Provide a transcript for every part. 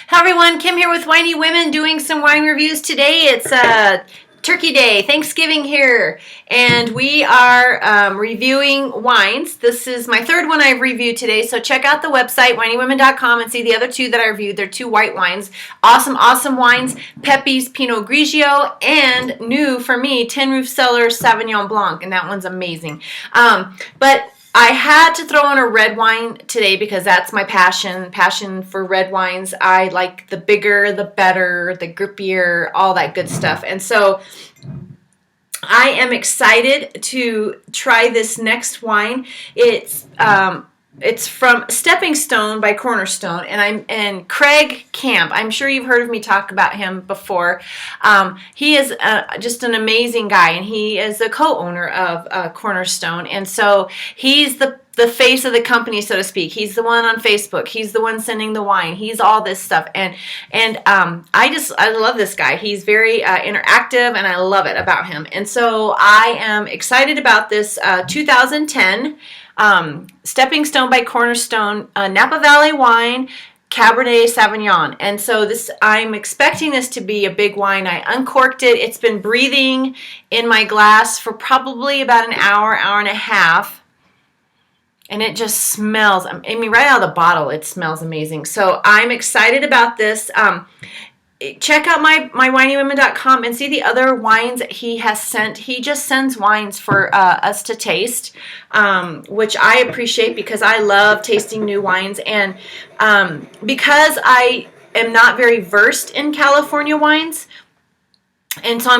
Hi everyone, Kim here with Whiny Women doing some wine reviews today. It's Turkey Day, Thanksgiving here, and we are reviewing wines. This is my third one I've reviewed today, so check out the website, whinywomen.com, and see the other two that I reviewed. They're two white wines. Awesome, awesome wines. Pepe's Pinot Grigio, and new for me, Tin Roof Cellar Sauvignon Blanc, and that one's amazing. But I had to throw in a red wine today because that's my passion for red wines. I like the bigger, the better, the grippier, all that good stuff. And so I am excited to try this next wine. It's from Stepping Stone by Cornerstone, and Craig Camp. I'm sure you've heard of me talk about him before. He is just an amazing guy, and he is the co-owner of Cornerstone, and so he's the face of the company, so to speak. He's the one on Facebook. He's the one sending the wine. He's all this stuff, and I love this guy. He's very interactive, and I love it about him. And so I am excited about this 2010. Stepping Stone by Cornerstone, Napa Valley wine, Cabernet Sauvignon. And so I'm expecting this to be a big wine. I uncorked it. It's been breathing in my glass for probably about an hour, hour and a half. And it just smells, I mean, right out of the bottle, it smells amazing. So I'm excited about this. Check out my whinywomen.com and see the other wines that he has sent. He just sends wines for us to taste, which I appreciate because I love tasting new wines. And because I am not very versed in California wines, and so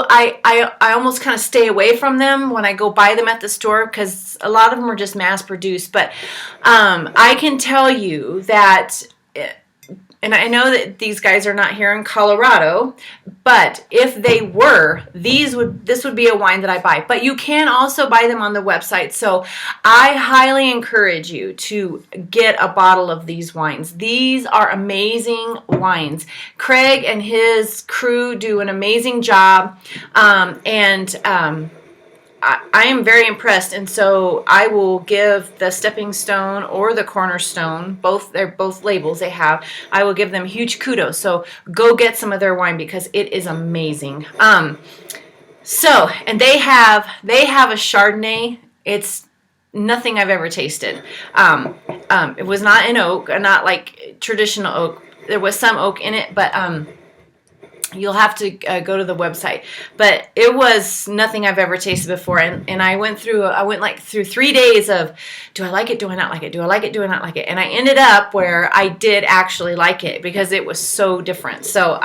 I almost kind of stay away from them when I go buy them at the store because a lot of them are just mass produced. But I can tell you that, and I know that these guys are not here in Colorado, but if they were, this would be a wine that I buy. But you can also buy them on the website. So I highly encourage you to get a bottle of these wines. These are amazing wines. Craig and his crew do an amazing job, I am very impressed, and so I will give the Stepping Stone or the Cornerstone, they're both labels they have, I will give them huge kudos. So go get some of their wine because it is amazing. And they have a Chardonnay. It's nothing I've ever tasted. It was not in oak, not like traditional oak. There was some oak in it, but you'll have to go to the website. But it was nothing I've ever tasted before. And I went through 3 days of, do I like it? Do I not like it? Do I like it? Do I not like it? And I ended up where I did actually like it because it was so different. So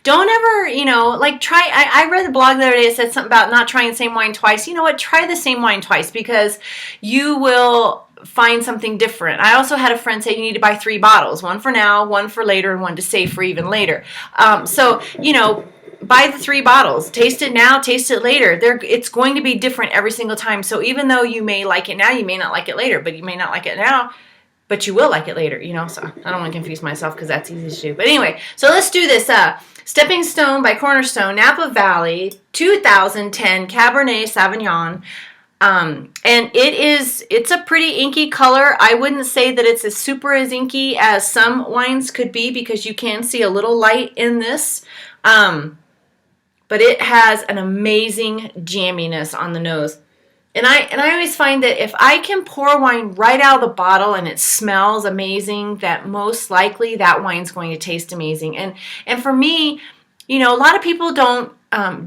don't ever, try. I read the blog the other day. It said something about not trying the same wine twice. You know what? Try the same wine twice because you will find something different. I also had a friend say you need to buy 3 bottles, one for now, one for later, and one to save for even later. Buy the 3 bottles. Taste it now, taste it later. It's going to be different every single time. So even though you may like it now, you may not like it later, but you may not like it now, but you will like it later, So I don't want to confuse myself because that's easy to do. But anyway, so let's do this. Stepping Stone by Cornerstone, Napa Valley, 2010 Cabernet Sauvignon. And it's a pretty inky color. I wouldn't say that it's as inky as some wines could be because you can see a little light in this. But it has an amazing jamminess on the nose. And I always find that if I can pour wine right out of the bottle and it smells amazing, that most likely that wine's going to taste amazing. And for me, a lot of people don't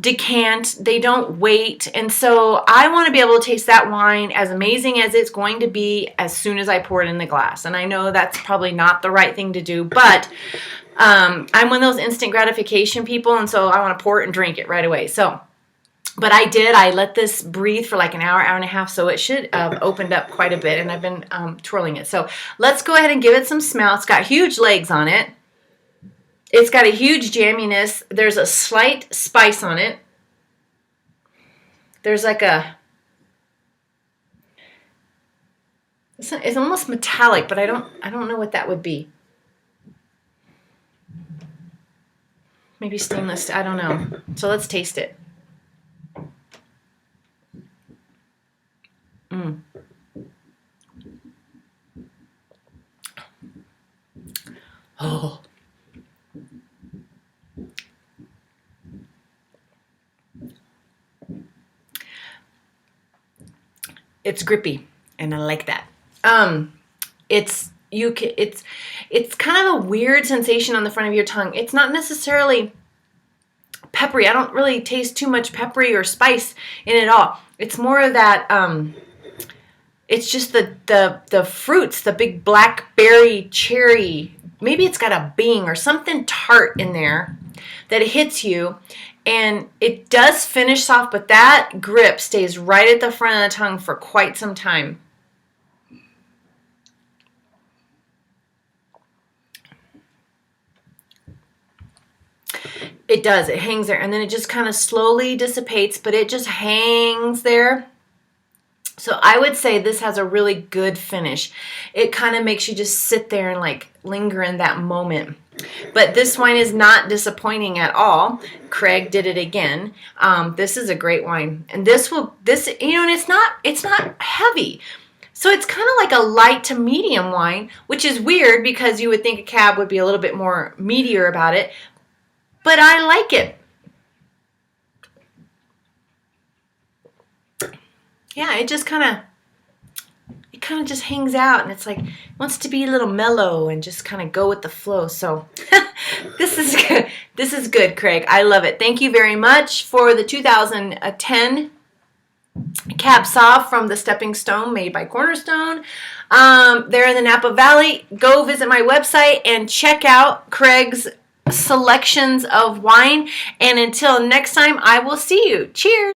decant, they don't wait, and so I want to be able to taste that wine as amazing as it's going to be as soon as I pour it in the glass. And I know that's probably not the right thing to do, but I'm one of those instant gratification people, and so I want to pour it and drink it right away. But I let this breathe for like an hour, hour and a half, so it should have opened up quite a bit, and I've been twirling it. So let's go ahead and give it some smell. It's got huge legs on it. It's got a huge jamminess. There's a slight spice on it. There's like it's almost metallic, but I don't know what that would be. Maybe stainless, I don't know. So let's taste it. Oh. It's grippy, and I like that. It's kind of a weird sensation on the front of your tongue. It's not necessarily peppery. I don't really taste too much peppery or spice in it all. It's more of that. It's just the fruits, the big blackberry, cherry. Maybe it's got a Bing or something tart in there that hits you. And it does finish soft, but that grip stays right at the front of the tongue for quite some time. It does. It hangs there. And then it just kind of slowly dissipates, but it just hangs there. So I would say this has a really good finish. It kind of makes you just sit there and like linger in that moment. But this wine is not disappointing at all. Craig did it again. This is a great wine, and and it's not heavy. So it's kind of like a light to medium wine, which is weird because you would think a cab would be a little bit more meatier about it. But I like it. Yeah, it kind of just hangs out, and it's like it wants to be a little mellow and just kind of go with the flow. So this is good. This is good, Craig. I love it. Thank you very much for the 2010 Cab Sauv from the Stepping Stone, made by Cornerstone. They're in the Napa Valley. Go visit my website and check out Craig's selections of wine. And until next time, I will see you. Cheers.